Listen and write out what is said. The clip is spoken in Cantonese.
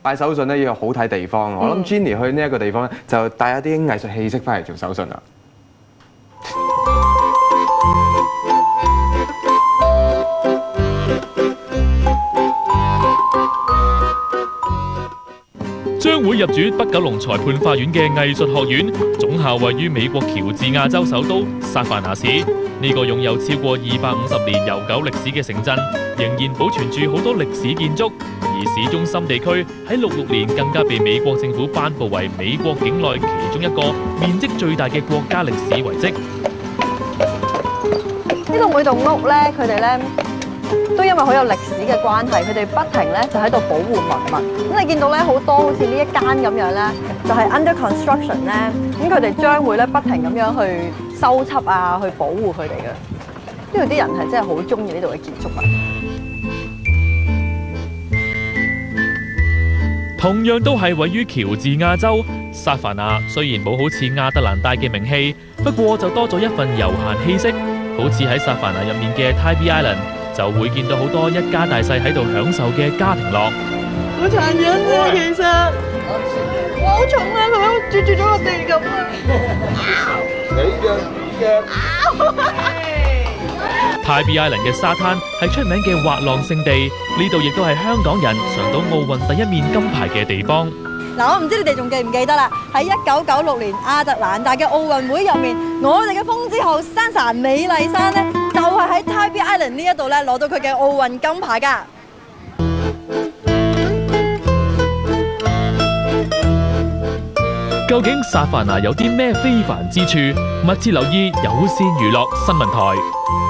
擺手信咧要有好睇地方。我諗 Jenny 去呢一個地方咧，就帶一啲藝術氣息翻嚟做手信啦。將會入主北九龍裁判法院嘅藝術學院，總校位於美國喬治亞州首都薩凡納市。呢個擁有超過250年悠久歷史嘅城鎮，仍然保存住好多歷史建築。而市中心地區喺66年更加被美國政府頒布為美國境內其中一個面積最大嘅國家歷史遺跡。呢度每棟屋咧，佢哋咧都因為好有歷史嘅關係，佢哋不停咧就喺度保護文物。咁你見到咧好多好似呢一間咁樣咧，就係 under construction 咧，咁佢哋將會咧不停咁樣去修葺啊，去保護佢哋嘅。呢度啲人係真係好中意呢度嘅建築物。同樣都係位於喬治亞州薩凡納，雖然冇好似亞特蘭大嘅名氣，不過就多咗一份悠閒氣息。好似喺薩凡納入面嘅 Tybee Island， 就會見到好多一家大細喺度享受嘅家庭樂。好殘忍啊！其實哇好重啊，佢好似住咗個地咁啊！Tybee Island 嘅沙灘係出名嘅滑浪勝地，呢度亦都係香港人嘗到奧運第一面金牌嘅地方。嗱，我唔知你哋仲記唔記得啦？喺1996年亞特蘭大嘅奧運會入面，我哋嘅風之後珊珊美麗珊咧，就係喺 Tybee Island 呢一度咧攞到佢嘅奧運金牌㗎。究竟薩凡納有啲咩非凡之處？密切留意有線娛樂新聞台。